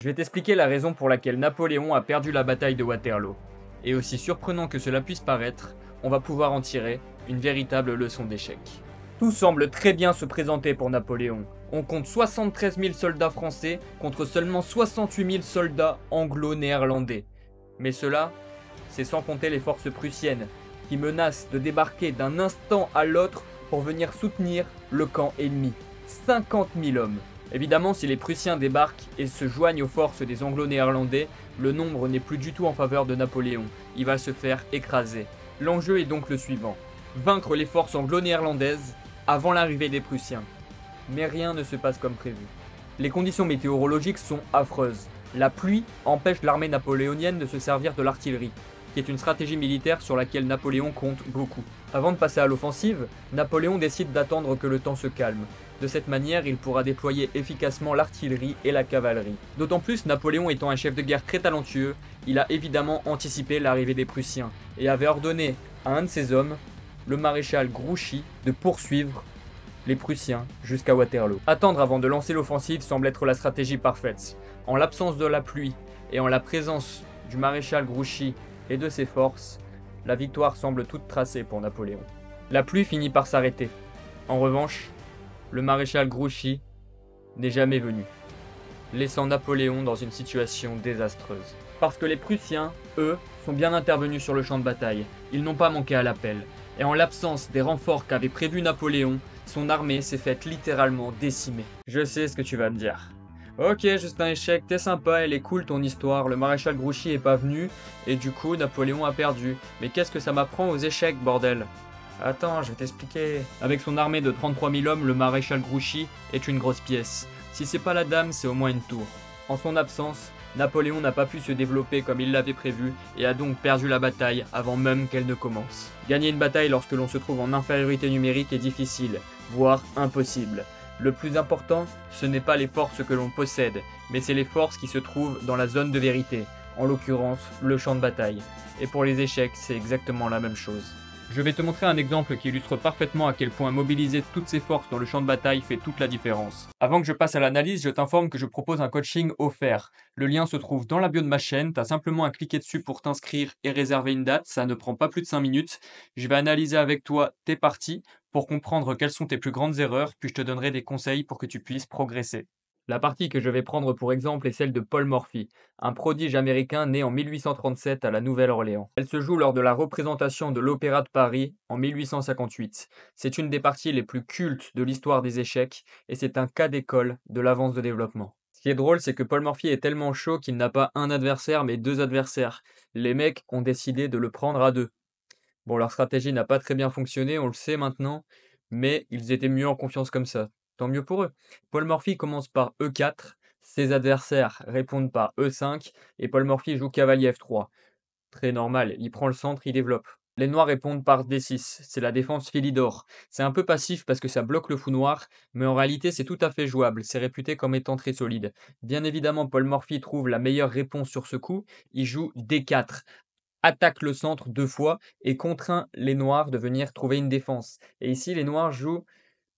Je vais t'expliquer la raison pour laquelle Napoléon a perdu la bataille de Waterloo. Et aussi surprenant que cela puisse paraître, on va pouvoir en tirer une véritable leçon d'échec. Tout semble très bien se présenter pour Napoléon. On compte 73 000 soldats français contre seulement 68 000 soldats anglo-néerlandais. Mais cela, c'est sans compter les forces prussiennes, qui menacent de débarquer d'un instant à l'autre pour venir soutenir le camp ennemi. 50 000 hommes. Évidemment, si les Prussiens débarquent et se joignent aux forces des Anglo-Néerlandais, le nombre n'est plus du tout en faveur de Napoléon. Il va se faire écraser. L'enjeu est donc le suivant. Vaincre les forces anglo-néerlandaises avant l'arrivée des Prussiens. Mais rien ne se passe comme prévu. Les conditions météorologiques sont affreuses. La pluie empêche l'armée napoléonienne de se servir de l'artillerie, qui est une stratégie militaire sur laquelle Napoléon compte beaucoup. Avant de passer à l'offensive, Napoléon décide d'attendre que le temps se calme. De cette manière, il pourra déployer efficacement l'artillerie et la cavalerie. D'autant plus, Napoléon étant un chef de guerre très talentueux, il a évidemment anticipé l'arrivée des Prussiens et avait ordonné à un de ses hommes, le maréchal Grouchy, de poursuivre les Prussiens jusqu'à Waterloo. Attendre avant de lancer l'offensive semble être la stratégie parfaite. En l'absence de la pluie et en la présence du maréchal Grouchy et de ses forces, la victoire semble toute tracée pour Napoléon. La pluie finit par s'arrêter. En revanche, le maréchal Grouchy n'est jamais venu, laissant Napoléon dans une situation désastreuse. Parce que les Prussiens, eux, sont bien intervenus sur le champ de bataille. Ils n'ont pas manqué à l'appel. Et en l'absence des renforts qu'avait prévu Napoléon, son armée s'est faite littéralement décimer. Je sais ce que tu vas me dire. Ok, juste un échec, t'es sympa, elle est cool ton histoire, le maréchal Grouchy est pas venu, et du coup Napoléon a perdu. Mais qu'est-ce que ça m'apprend aux échecs, bordel? Attends, je vais t'expliquer. Avec son armée de 33 000 hommes, le maréchal Grouchy est une grosse pièce. Si c'est pas la dame, c'est au moins une tour. En son absence, Napoléon n'a pas pu se développer comme il l'avait prévu et a donc perdu la bataille avant même qu'elle ne commence. Gagner une bataille lorsque l'on se trouve en infériorité numérique est difficile, voire impossible. Le plus important, ce n'est pas les forces que l'on possède, mais c'est les forces qui se trouvent dans la zone de vérité, en l'occurrence le champ de bataille. Et pour les échecs, c'est exactement la même chose. Je vais te montrer un exemple qui illustre parfaitement à quel point mobiliser toutes ces forces dans le champ de bataille fait toute la différence. Avant que je passe à l'analyse, je t'informe que je propose un coaching offert. Le lien se trouve dans la bio de ma chaîne, tu as simplement à cliquer dessus pour t'inscrire et réserver une date, ça ne prend pas plus de 5 minutes. Je vais analyser avec toi tes parties pour comprendre quelles sont tes plus grandes erreurs, puis je te donnerai des conseils pour que tu puisses progresser. La partie que je vais prendre pour exemple est celle de Paul Morphy, un prodige américain né en 1837 à la Nouvelle-Orléans. Elle se joue lors de la représentation de l'Opéra de Paris en 1858. C'est une des parties les plus cultes de l'histoire des échecs et c'est un cas d'école de l'avance de développement. Ce qui est drôle, c'est que Paul Morphy est tellement chaud qu'il n'a pas un adversaire mais deux adversaires. Les mecs ont décidé de le prendre à deux. Bon, leur stratégie n'a pas très bien fonctionné, on le sait maintenant, mais ils étaient mieux en confiance comme ça. Tant mieux pour eux. Paul Morphy commence par E4, ses adversaires répondent par E5, et Paul Morphy joue cavalier F3. Très normal, il prend le centre, il développe. Les noirs répondent par D6, c'est la défense Philidor. C'est un peu passif parce que ça bloque le fou noir, mais en réalité c'est tout à fait jouable, c'est réputé comme étant très solide. Bien évidemment, Paul Morphy trouve la meilleure réponse sur ce coup, il joue D4 attaque le centre deux fois et contraint les noirs de venir trouver une défense. Et ici, les noirs jouent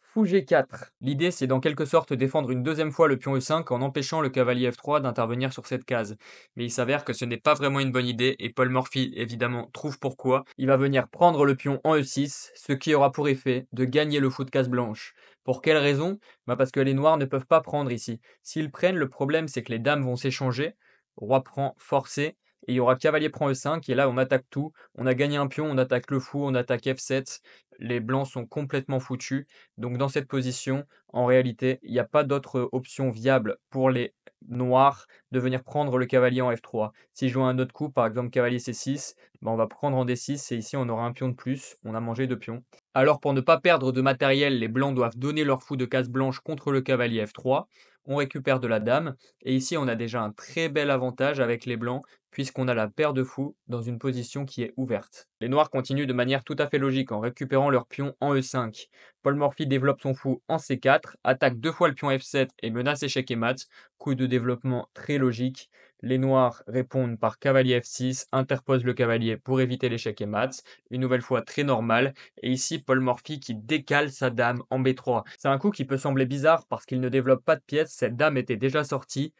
fou G4. L'idée, c'est d'en quelque sorte défendre une deuxième fois le pion E5 en empêchant le cavalier F3 d'intervenir sur cette case. Mais il s'avère que ce n'est pas vraiment une bonne idée et Paul Morphy, évidemment, trouve pourquoi. Il va venir prendre le pion en E6, ce qui aura pour effet de gagner le fou de case blanche. Pour quelle raison? Parce que les noirs ne peuvent pas prendre ici. S'ils prennent, le problème c'est que les dames vont s'échanger. Roi prend forcé. Et il y aura cavalier prend E5, et là on attaque tout. On a gagné un pion, on attaque le fou, on attaque F7. Les blancs sont complètement foutus. Donc dans cette position, en réalité, il n'y a pas d'autre option viable pour les noirs de venir prendre le cavalier en F3. Si je joue un autre coup, par exemple cavalier C6, on va prendre en D6 et ici on aura un pion de plus, on a mangé deux pions. Alors pour ne pas perdre de matériel, les blancs doivent donner leur fou de case blanche contre le cavalier F3. On récupère de la dame et ici on a déjà un très bel avantage avec les blancs puisqu'on a la paire de fous dans une position qui est ouverte. Les noirs continuent de manière tout à fait logique en récupérant leur pion en E5. Paul Morphy développe son fou en C4, attaque deux fois le pion F7 et menace échec et mat. Coup de développement très logique. Les noirs répondent par cavalier F6, interposent le cavalier pour éviter l'échec et mat. Une nouvelle fois très normal. Et ici, Paul Morphy qui décale sa dame en B3. C'est un coup qui peut sembler bizarre parce qu'il ne développe pas de pièces, cette dame était déjà sortie.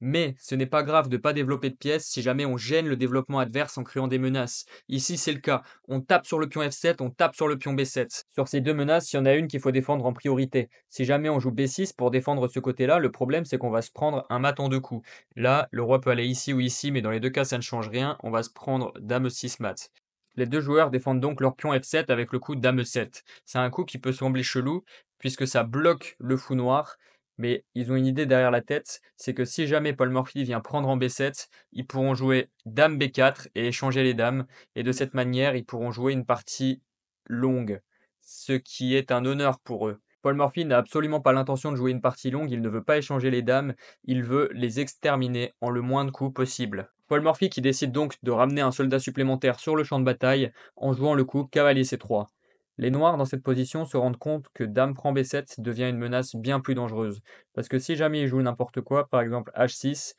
Mais ce n'est pas grave de ne pas développer de pièces si jamais on gêne le développement adverse en créant des menaces. Ici, c'est le cas. On tape sur le pion F7, on tape sur le pion B7. Sur ces deux menaces, il y en a une qu'il faut défendre en priorité. Si jamais on joue B6 pour défendre ce côté-là, le problème c'est qu'on va se prendre un mat en deux coups. Là, le roi peut aller ici ou ici, mais dans les deux cas, ça ne change rien. On va se prendre dame 6 mat. Les deux joueurs défendent donc leur pion F7 avec le coup dame 7. C'est un coup qui peut sembler chelou, puisque ça bloque le fou noir. Mais ils ont une idée derrière la tête, c'est que si jamais Paul Morphy vient prendre en B7, ils pourront jouer dame B4 et échanger les dames. Et de cette manière, ils pourront jouer une partie longue, ce qui est un honneur pour eux. Paul Morphy n'a absolument pas l'intention de jouer une partie longue, il ne veut pas échanger les dames, il veut les exterminer en le moins de coups possible. Paul Morphy qui décide donc de ramener un soldat supplémentaire sur le champ de bataille en jouant le coup cavalier C3. Les noirs dans cette position se rendent compte que dame prend B7 devient une menace bien plus dangereuse. Parce que si jamais ils jouent n'importe quoi, par exemple H6,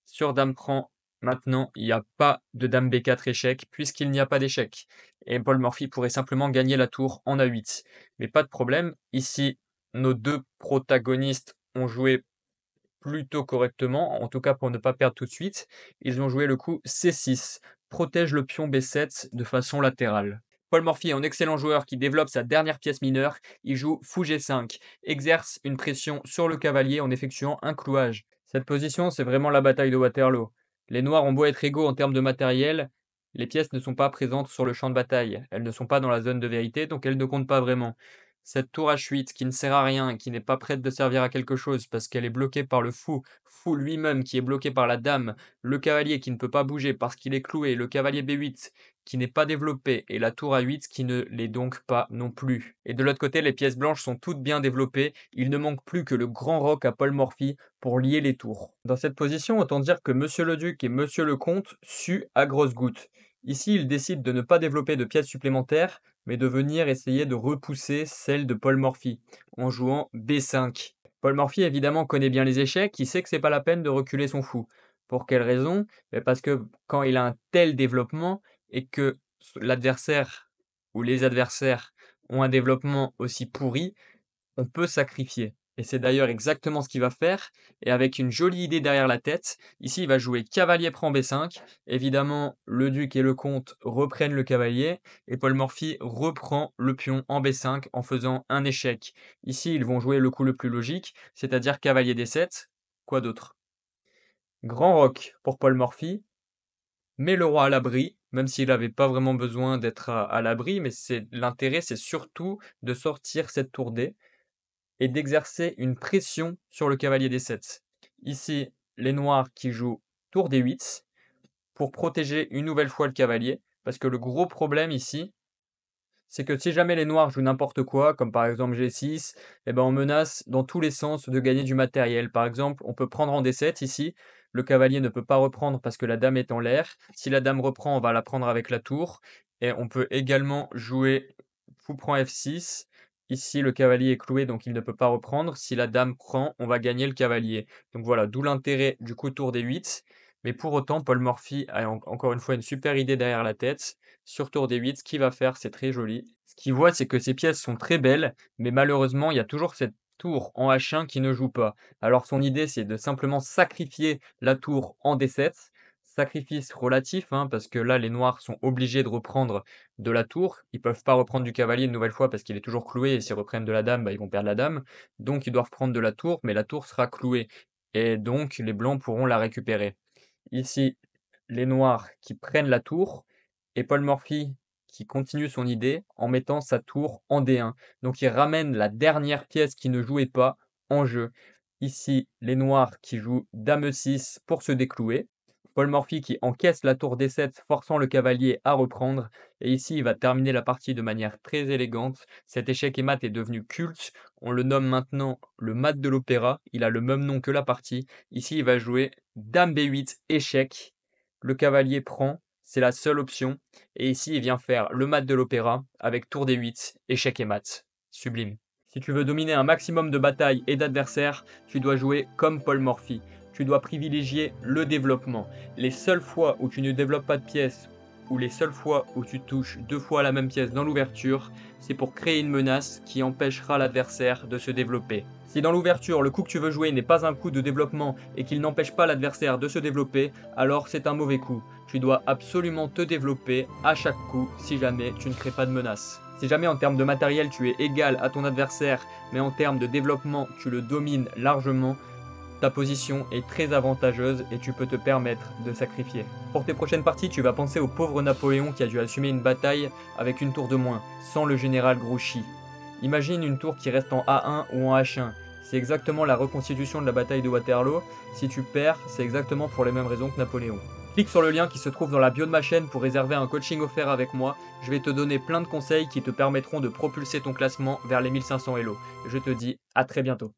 sur dame prend, maintenant il n'y a pas de dame B4 échec, puisqu'il n'y a pas d'échec. Et Paul Morphy pourrait simplement gagner la tour en A8. Mais pas de problème, ici nos deux protagonistes ont joué plutôt correctement, en tout cas pour ne pas perdre tout de suite. Ils ont joué le coup C6, protège le pion B7 de façon latérale. Paul Morphy est un excellent joueur qui développe sa dernière pièce mineure, il joue fou G5, exerce une pression sur le cavalier en effectuant un clouage. Cette position, c'est vraiment la bataille de Waterloo. Les noirs ont beau être égaux en termes de matériel, les pièces ne sont pas présentes sur le champ de bataille, elles ne sont pas dans la zone de vérité, donc elles ne comptent pas vraiment. Cette tour H8 qui ne sert à rien et qui n'est pas prête de servir à quelque chose parce qu'elle est bloquée par le fou, fou lui-même qui est bloqué par la dame, le cavalier qui ne peut pas bouger parce qu'il est cloué, le cavalier B8 qui n'est pas développé et la tour A8 qui ne l'est donc pas non plus. Et de l'autre côté, les pièces blanches sont toutes bien développées, il ne manque plus que le grand roc à Paul Morphy pour lier les tours. Dans cette position, autant dire que Monsieur le Duc et Monsieur le Comte suent à grosses gouttes. Ici, ils décident de ne pas développer de pièces supplémentaires, mais de venir essayer de repousser celle de Paul Morphy en jouant B5. Paul Morphy évidemment connaît bien les échecs, il sait que c'est pas la peine de reculer son fou. Pour quelle raison? Parce que quand il a un tel développement et que l'adversaire ou les adversaires ont un développement aussi pourri, on peut sacrifier. Et c'est d'ailleurs exactement ce qu'il va faire, et avec une jolie idée derrière la tête. Ici, il va jouer cavalier prend B5. Évidemment, le duc et le comte reprennent le cavalier, et Paul Morphy reprend le pion en B5 en faisant un échec. Ici, ils vont jouer le coup le plus logique, c'est-à-dire cavalier D7. Quoi d'autre? Grand roc pour Paul Morphy, met le roi à l'abri, même s'il n'avait pas vraiment besoin d'être à l'abri, mais l'intérêt, c'est surtout de sortir cette tour D et d'exercer une pression sur le cavalier D7. Ici, les noirs qui jouent tour D8 pour protéger une nouvelle fois le cavalier, parce que le gros problème ici, c'est que si jamais les noirs jouent n'importe quoi, comme par exemple G6, eh ben on menace dans tous les sens de gagner du matériel. Par exemple, on peut prendre en D7 ici, le cavalier ne peut pas reprendre parce que la dame est en l'air. Si la dame reprend, on va la prendre avec la tour. Et on peut également jouer fou prend F6. Ici, le cavalier est cloué, donc il ne peut pas reprendre. Si la dame prend, on va gagner le cavalier. Donc voilà, d'où l'intérêt du coup tour D8. Mais pour autant, Paul Morphy a encore une fois une super idée derrière la tête. Sur tour D8, ce qu'il va faire, c'est très joli. Ce qu'il voit, c'est que ces pièces sont très belles, mais malheureusement, il y a toujours cette tour en H1 qui ne joue pas. Alors son idée, c'est de simplement sacrifier la tour en D7. Sacrifice relatif, hein, parce que là, les noirs sont obligés de reprendre de la tour. Ils peuvent pas reprendre du cavalier une nouvelle fois parce qu'il est toujours cloué, et s'ils reprennent de la dame, bah, ils vont perdre la dame. Donc ils doivent prendre de la tour, mais la tour sera clouée. Et donc les blancs pourront la récupérer. Ici, les noirs qui prennent la tour, et Paul Morphy qui continue son idée en mettant sa tour en D1. Donc il ramène la dernière pièce qui ne jouait pas en jeu. Ici, les noirs qui jouent dame E6 pour se déclouer. Paul Morphy qui encaisse la tour D7, forçant le cavalier à reprendre. Et ici, il va terminer la partie de manière très élégante. Cet échec et mat est devenu culte. On le nomme maintenant le mat de l'opéra. Il a le même nom que la partie. Ici, il va jouer dame B8, échec. Le cavalier prend, c'est la seule option. Et ici, il vient faire le mat de l'opéra avec tour D8, échec et mat. Sublime. Si tu veux dominer un maximum de batailles et d'adversaires, tu dois jouer comme Paul Morphy. Tu dois privilégier le développement. Les seules fois où tu ne développes pas de pièces où les seules fois où tu touches 2 fois la même pièce dans l'ouverture, c'est pour créer une menace qui empêchera l'adversaire de se développer. Si dans l'ouverture, le coup que tu veux jouer n'est pas un coup de développement et qu'il n'empêche pas l'adversaire de se développer, alors c'est un mauvais coup. Tu dois absolument te développer à chaque coup si jamais tu ne crées pas de menace. Si jamais en termes de matériel tu es égal à ton adversaire, mais en termes de développement tu le domines largement, ta position est très avantageuse et tu peux te permettre de sacrifier. Pour tes prochaines parties, tu vas penser au pauvre Napoléon qui a dû assumer une bataille avec une tour de moins, sans le général Grouchy. Imagine une tour qui reste en A1 ou en H1. C'est exactement la reconstitution de la bataille de Waterloo. Si tu perds, c'est exactement pour les mêmes raisons que Napoléon. Clique sur le lien qui se trouve dans la bio de ma chaîne pour réserver un coaching offert avec moi. Je vais te donner plein de conseils qui te permettront de propulser ton classement vers les 1500 Elo. Je te dis à très bientôt.